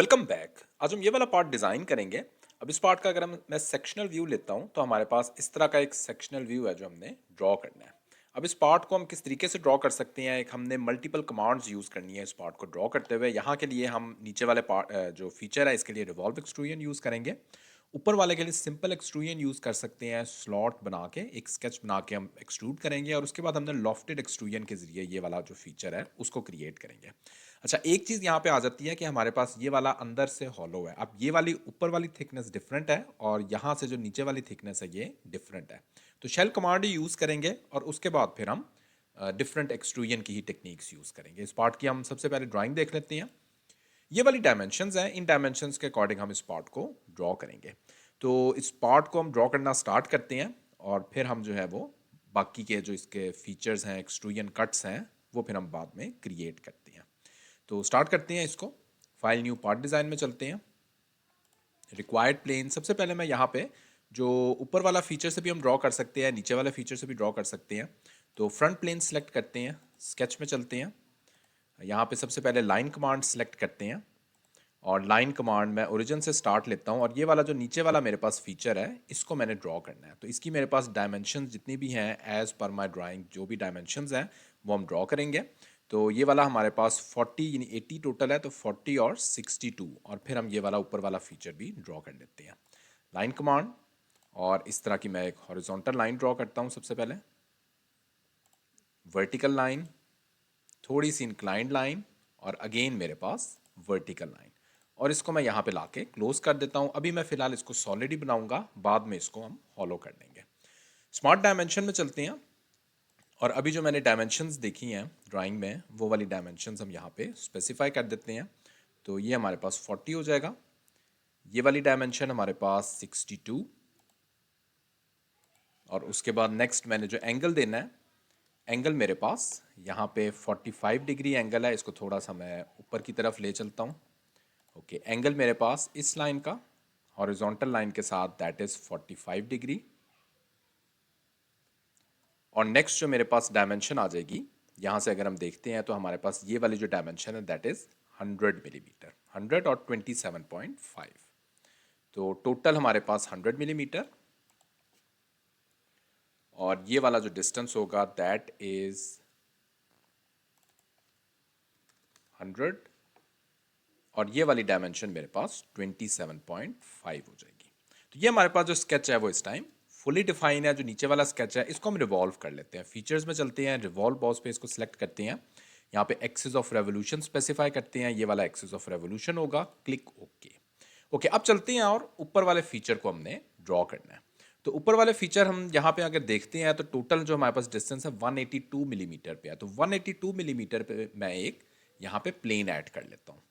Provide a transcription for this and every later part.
Welcome back. आज हम ये वाला पार्ट डिज़ाइन करेंगे। अब इस पार्ट का अगर मैं सेक्शनल व्यू लेता हूँ तो हमारे पास इस तरह का एक सेक्शनल व्यू है जो हमने ड्रॉ करना है। अब इस पार्ट को हम किस तरीके से ड्रॉ कर सकते हैं, एक हमने मल्टीपल कमांड्स यूज़ करनी है इस पार्ट को ड्रॉ करते हुए। यहाँ के लिए हम नीचे वाले पार्ट जो फीचर है इसके लिए रिवॉल्व एक्सट्रूजन यूज़ करेंगे। ऊपर वाले के लिए सिंपल एक्सट्रूजन यूज़ कर सकते हैं, स्लॉट बना के एक स्केच बना के हम एक्सट्रूड करेंगे और उसके बाद हमने लॉफ्टेड एक्सट्रूजन के ज़रिए ये वाला जो फीचर है उसको क्रिएट करेंगे। अच्छा, एक चीज़ यहाँ पे आ जाती है कि हमारे पास ये वाला अंदर से हॉलो है। अब ये वाली ऊपर वाली थिकनेस डिफरेंट है और यहाँ से जो नीचे वाली थिकनेस है ये डिफरेंट है। तो शेल कमांड ही यूज़ करेंगे और उसके बाद फिर हम डिफरेंट एक्सट्रूजन की ही टेक्निक्स यूज़ करेंगे। इस पार्ट की हम सबसे पहले ड्राइंग देख लेते हैं। ये वाली डायमेंशंस हैं, इन डायमेंशंस के अकॉर्डिंग हम इस पार्ट को ड्रॉ करेंगे। तो इस पार्ट को हम ड्रॉ करना स्टार्ट करते हैं और फिर हम जो है वो बाकी के जो इसके फीचर्स हैं, एक्सट्रूजन कट्स हैं, वो फिर हम बाद में क्रिएट करते हैं। तो स्टार्ट करते हैं इसको। फाइल न्यू पार्ट डिज़ाइन में चलते हैं। रिक्वायर्ड प्लेन, सबसे पहले मैं यहाँ पे जो ऊपर वाला फीचर से भी हम ड्रॉ कर सकते हैं, नीचे वाले फीचर से भी ड्रॉ कर सकते हैं। तो फ्रंट प्लेन सेलेक्ट करते हैं, स्केच में चलते हैं। यहाँ पे सबसे पहले लाइन कमांड सेलेक्ट करते हैं और लाइन कमांड में ओरिजिन से स्टार्ट लेता हूँ और ये वाला जो नीचे वाला मेरे पास फीचर है इसको मैंने ड्रॉ करना है। तो इसकी मेरे पास डायमेंशन जितनी भी हैं एज़ पर माई ड्राइंग, जो भी डायमेंशंस हैं वो हम ड्रॉ करेंगे। तो ये वाला हमारे पास 40 यानी 80 टोटल है, तो 40 और 62 और फिर हम ये वाला ऊपर वाला फीचर भी ड्रॉ कर लेते हैं। लाइन कमांड और इस तरह की मैं एक हॉरिजॉन्टल लाइन ड्रॉ करता हूँ सबसे पहले, वर्टिकल लाइन, थोड़ी सी इंक्लाइंड लाइन और अगेन मेरे पास वर्टिकल लाइन, और इसको मैं यहाँ पे लाके क्लोज कर देता हूँ। अभी मैं फिलहाल इसको सॉलिड ही बनाऊंगा, बाद में इसको हम हॉलो कर देंगे। स्मार्ट डायमेंशन में चलते हैं और अभी जो मैंने डायमेंशंस देखी हैं ड्राइंग में वो वाली डायमेंशंस हम यहाँ पे स्पेसिफाई कर देते हैं। तो ये हमारे पास 40 हो जाएगा, ये वाली डायमेंशन हमारे पास 62 और उसके बाद नेक्स्ट मैंने जो एंगल देना है, एंगल मेरे पास यहाँ पे 45 डिग्री एंगल है, इसको थोड़ा सा मैं ऊपर की तरफ ले चलता हूँ। ओके, एंगल मेरे पास इस लाइन का हॉरिजॉन्टल लाइन के साथ दैट इज 45 डिग्री। और नेक्स्ट जो मेरे पास डायमेंशन आ जाएगी, यहाँ से अगर हम देखते हैं तो हमारे पास ये वाली जो डायमेंशन है दैट इज 100 मिलीमीटर, 100 और 27.5। तो टोटल हमारे पास 100 मिलीमीटर और ये वाला जो डिस्टेंस होगा दैट इज 100 और ये वाली डायमेंशन मेरे पास 27.5 हो जाएगी। तो ये हमारे पास जो स्केच है वो इस टाइम फुली डिफाइन है। जो नीचे वाला स्केच है इसको हम रिवॉल्व कर लेते हैं। फीचर्स में चलते हैं, रिवॉल्व बॉस पे इसको सिलेक्ट करते हैं, यहाँ पे एक्सिस ऑफ रेवोल्यूशन स्पेसिफाई करते हैं, ये वाला एक्सिस ऑफ रेवोल्यूशन होगा, क्लिक ओके। ओके, अब चलते हैं और ऊपर वाले फीचर को हमने ड्रॉ करना है। तो ऊपर वाले फीचर हम यहाँ पे अगर देखते हैं तो टोटल जो हमारे पास डिस्टेंस है 182 मिलीमीटर पे है। तो 182 मिलीमीटर पे मैं एक यहाँ पे प्लेन ऐड कर लेता हूँ।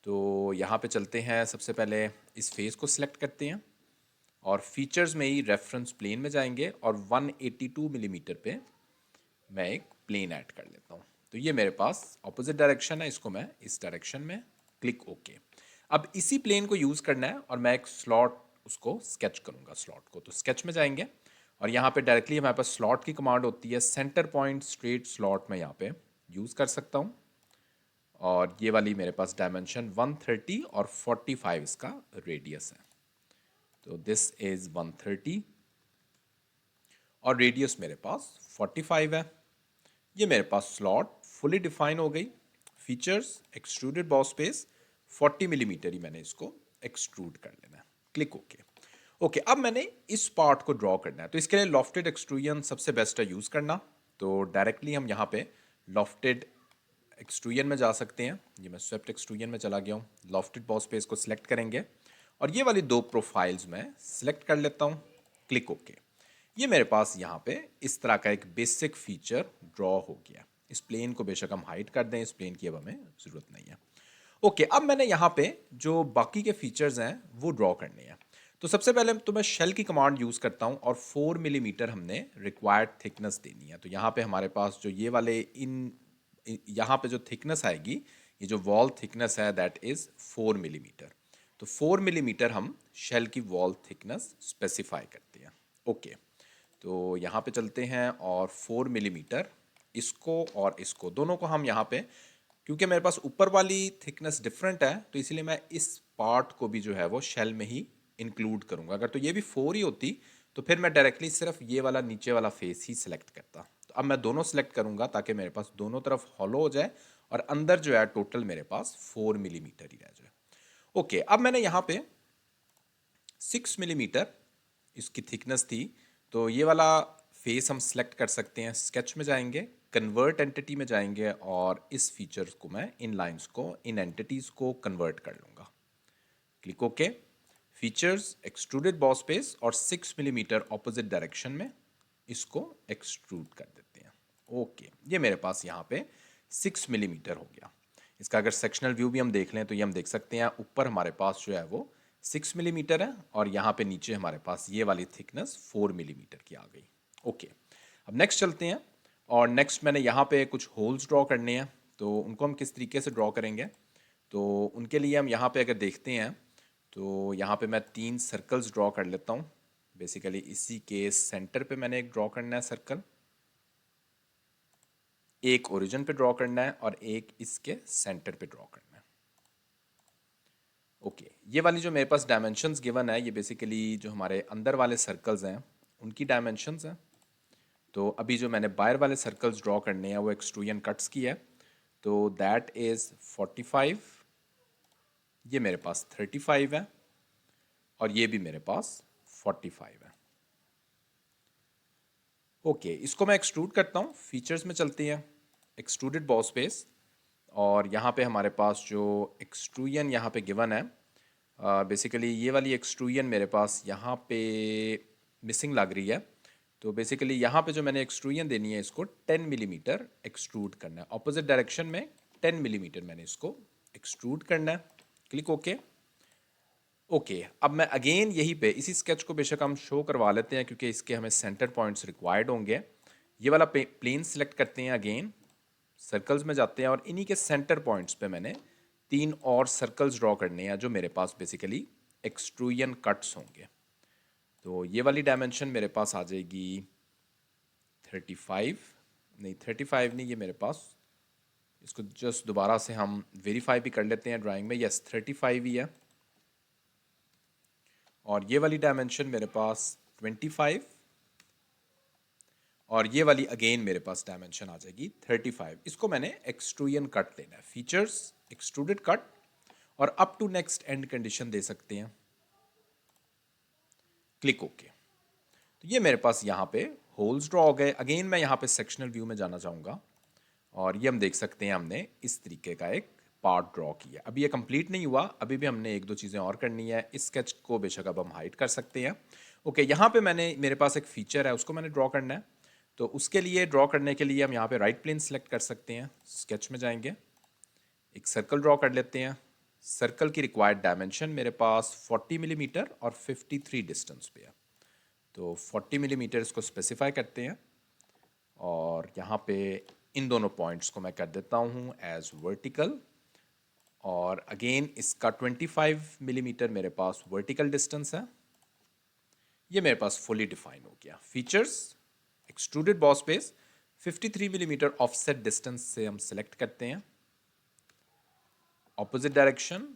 तो यहाँ पे चलते हैं, सबसे पहले इस फेस को सिलेक्ट करते हैं और फीचर्स में ही रेफरेंस प्लेन में जाएंगे और 182 मिलीमीटर पे मैं एक प्लेन ऐड कर लेता हूँ। तो ये मेरे पास ऑपोजिट डायरेक्शन है, इसको मैं इस डायरेक्शन में, क्लिक ओके। अब इसी प्लेन को यूज़ करना है और मैं एक स्लॉट उसको स्केच करूँगा, स्लॉट को। तो स्केच में जाएंगे और यहाँ पे डायरेक्टली हमारे पास स्लॉट की कमांड होती है, सेंटर पॉइंट स्ट्रेट स्लॉट मैं यहाँ पे यूज़ कर सकता हूँ। और ये वाली मेरे पास डायमेंशन 130 और 45 इसका रेडियस है। तो दिस इज 130 और रेडियस मेरे पास 45 है। ये मेरे पास स्लॉट फुली डिफाइन हो गई। Features, extruded boss space, 40 millimetre ही मैंने इसको एक्सट्रूड कर लेना है, क्लिक ओके। ओके, अब मैंने इस पार्ट को ड्रॉ करना है। तो इसके लिए लॉफ्टेड एक्सट्रूजन सबसे बेस्ट है यूज़ करना। तो डायरेक्टली हम यहाँ पे लॉफ्टेड एक्सट्रूजन में जा सकते हैं। ये मैं स्वेप्ट एक्सट्रूजन में चला गया हूँ। लॉफ्टेड बॉस स्पेस को सिलेक्ट करेंगे और ये वाली दो प्रोफाइल्स में सिलेक्ट कर लेता हूँ, क्लिक ओके। ये मेरे पास यहाँ पे इस तरह का एक बेसिक फीचर ड्रॉ हो गया। इस प्लेन को बेशक हम हाइड कर दें, इस प्लेन की अब हमें ज़रूरत नहीं है। ओके, अब मैंने यहाँ पे जो बाकी के फीचर्स हैं वो ड्रॉ करने हैं। तो सबसे पहले तो मैं शेल की कमांड यूज़ करता हूँ और 4 मिलीमीटर हमने रिक्वायर्ड थिकनेस देनी है। तो यहाँ पे हमारे पास जो ये वाले यहाँ पे जो थिकनेस आएगी, ये जो वॉल थिकनेस है दैट इज़ 4 मिलीमीटर। तो 4 मिलीमीटर हम शेल की वॉल थिकनेस स्पेसिफाई करते हैं। ओके, तो यहाँ पे चलते हैं और 4 मिलीमीटर इसको और इसको दोनों को हम यहाँ पे क्योंकि मेरे पास ऊपर वाली थिकनेस डिफरेंट है तो इसीलिए मैं इस पार्ट को भी जो है वो शेल में ही इंक्लूड करूंगा। अगर तो ये भी 4 ही होती तो फिर मैं डायरेक्टली सिर्फ ये वाला नीचे वाला फेस ही सिलेक्ट करता। तो अब मैं दोनों सिलेक्ट करूंगा ताकि मेरे पास दोनों तरफ हॉलो हो जाए और अंदर जो है टोटल मेरे पास 4 मिलीमीटर ही रह जाए। ओके, अब मैंने यहाँ पे 6 मिलीमीटर इसकी थिकनेस थी, तो ये वाला फेस हम सिलेक्ट कर सकते हैं। स्केच में जाएंगे, कन्वर्ट एंटिटी में जाएंगे और इस फीचर्स को मैं इन लाइंस को इन एंटिटीज को कन्वर्ट कर लूँगा। Click okay. Features extruded boss base और 6 मिलीमीटर ऑपोजिट डायरेक्शन में इसको एक्सट्रूड कर देते हैं। ओके, ये मेरे पास यहाँ पे 6 मिलीमीटर हो गया। इसका अगर सेक्शनल व्यू भी हम देख लें तो ये हम देख सकते हैं ऊपर हमारे पास जो है वो 6 मिलीमीटर है और यहाँ पे नीचे हमारे पास ये वाली थिकनेस 4 मिलीमीटर की आ गई। ओके, अब नेक्स्ट चलते हैं और नेक्स्ट मैंने यहाँ पे कुछ होल्स ड्रॉ करने हैं, तो उनको हम किस तरीके से ड्रॉ करेंगे। तो उनके लिए हम यहाँ पे अगर देखते हैं तो यहाँ पे मैं 3 सर्कल्स ड्रॉ कर लेता हूँ। बेसिकली इसी के सेंटर पे मैंने एक ड्रॉ करना है सर्कल, एक ओरिजिन पे ड्रॉ करना है और एक इसके सेंटर पे ड्रॉ करना है। ओके, ये वाली जो मेरे पास डायमेंशंस गिवन है ये बेसिकली जो हमारे अंदर वाले सर्कल्स हैं उनकी डायमेंशंस हैं। तो अभी जो मैंने बाहर वाले सर्कल्स ड्रॉ करने हैं वो एक्सट्रूजन कट्स की है, तो दैट इज़ 45, ये मेरे पास 35 है और ये भी मेरे पास 45 है। ओके, इसको मैं एक्सट्रूड करता हूँ। फीचर्स में चलते हैं, एक्सट्रूडेड बॉस बेस और यहाँ पे हमारे पास जो एक्सट्रूजन यहाँ पे गिवन है, बेसिकली ये वाली एक्सट्रूजन मेरे पास यहाँ पे मिसिंग लग रही है। तो बेसिकली यहाँ पे जो मैंने एक्सट्रूजन देनी है इसको 10 मिलीमीटर एक्सट्रूड करना है, ऑपोजिट डायरेक्शन में 10 मिलीमीटर मैंने इसको एक्सट्रूड करना है। Click okay. ओके, अब मैं अगेन यहीं पे इसी स्केच को बेशक हम शो करवा लेते हैं क्योंकि इसके हमें सेंटर पॉइंट्स रिक्वायर्ड होंगे। ये वाला प्लेन सेलेक्ट करते हैं, अगेन सर्कल्स में जाते हैं और इन्हीं के सेंटर पॉइंट्स पे मैंने 3 और सर्कल्स ड्रॉ करने हैं जो मेरे पास बेसिकली एक्सट्रूजन कट्स होंगे। तो ये वाली डायमेंशन मेरे पास आ जाएगी 35, नहीं 35 नहीं, ये मेरे पास, इसको जस्ट दोबारा से हम वेरीफाई भी कर लेते हैं ड्राइंग में। यस 35 ही है और ये वाली डायमेंशन मेरे पास 25 और ये वाली अगेन मेरे पास डायमेंशन आ जाएगी 35। इसको मैंने एक्सट्रूजन कट लेना है। फीचर्स एक्सट्रूडेड कट और up to next end condition दे सकते हैं। Click okay. तो ये मेरे पास यहाँ पे होल्स ड्रॉ हो गए। अगेन मैं यहाँ पे सेक्शनल व्यू में जाना चाहूँगा और ये हम देख सकते हैं हमने इस तरीके का एक पार्ट ड्रॉ किया। अभी ये कंप्लीट नहीं हुआ, अभी भी हमने एक दो चीज़ें और करनी है। इस स्केच को बेशक अब हम हाइड कर सकते हैं। ओके, यहाँ पे मेरे पास एक फीचर है उसको मैंने ड्रॉ करना है, तो उसके लिए ड्रॉ करने के लिए हम यहाँ पे राइट प्लेन सेलेक्ट कर सकते हैं। स्केच में जाएंगे, एक सर्कल ड्रॉ कर लेते हैं। सर्कल की रिक्वायर्ड डायमेंशन मेरे पास 40 मिलीमीटर और 53 डिस्टेंस पे है, तो 40 मिलीमीटर इसको स्पेसिफाई करते हैं और यहाँ पे इन दोनों पॉइंट्स को मैं कर देता हूँ एज वर्टिकल और अगेन इसका 25 मिलीमीटर मेरे पास वर्टिकल डिस्टेंस है। ये मेरे पास फुली डिफाइन हो गया। Features extruded boss base 53 millimetre offset distance से हम सिलेक्ट करते हैं। Opposite direction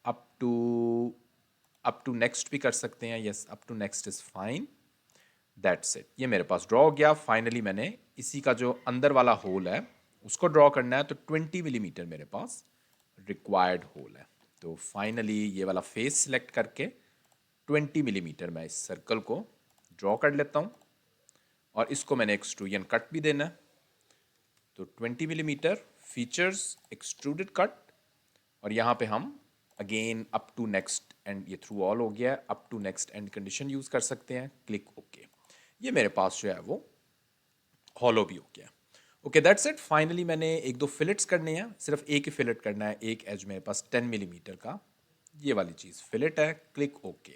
up to next भी कर सकते हैं। Yes up to next is fine, that's it. ये मेरे पास ड्रॉ हो गया। फाइनली मैंने इसी का जो अंदर वाला होल है उसको ड्रॉ करना है, तो 20 मिलीमीटर मेरे पास रिक्वायर्ड होल है। तो फाइनली ये वाला फेस सिलेक्ट करके 20 मिलीमीटर मैं इस सर्कल को ड्रॉ कर लेता हूँ और इसको मैंने एक्सट्रूजन कट भी देना है। तो 20 मिलीमीटर फीचर्स एक्सट्रूडेड कट और यहाँ पे हम again up to next end, ये थ्रू ऑल हो गया, up to next end condition use कर सकते हैं। Click okay. ये मेरे पास जो है वो हॉलो भी हो गया। Okay that's it. फाइनली मैंने एक दो फिलेट्स करने हैं, सिर्फ एक ही फिलेट करना है। एक एज मेरे पास 10 मिलीमीटर का ये वाली चीज़ फिलेट है। Click okay,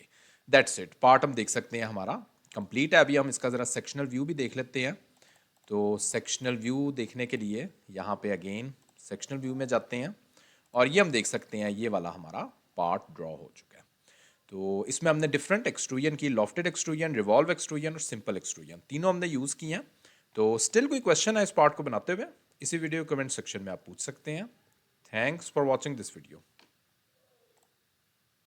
that's it. Part हम देख सकते हैं हमारा कंप्लीट है। अभी हम इसका ज़रा सेक्शनल व्यू भी देख लेते हैं। तो सेक्शनल व्यू देखने के लिए यहाँ पे अगेन सेक्शनल व्यू में जाते हैं और ये हम देख सकते हैं ये वाला हमारा पार्ट ड्रॉ हो चुका है। तो इसमें हमने डिफरेंट एक्सट्रूजन की, लॉफ्टेड एक्सट्रूजन, रिवॉल्व एक्सट्रूजन और सिंपल एक्सट्रूजन, तीनों हमने यूज़ किए हैं। तो स्टिल कोई क्वेश्चन है इस पार्ट को बनाते हुए, इसी वीडियो कमेंट सेक्शन में आप पूछ सकते हैं। Thanks for watching this video.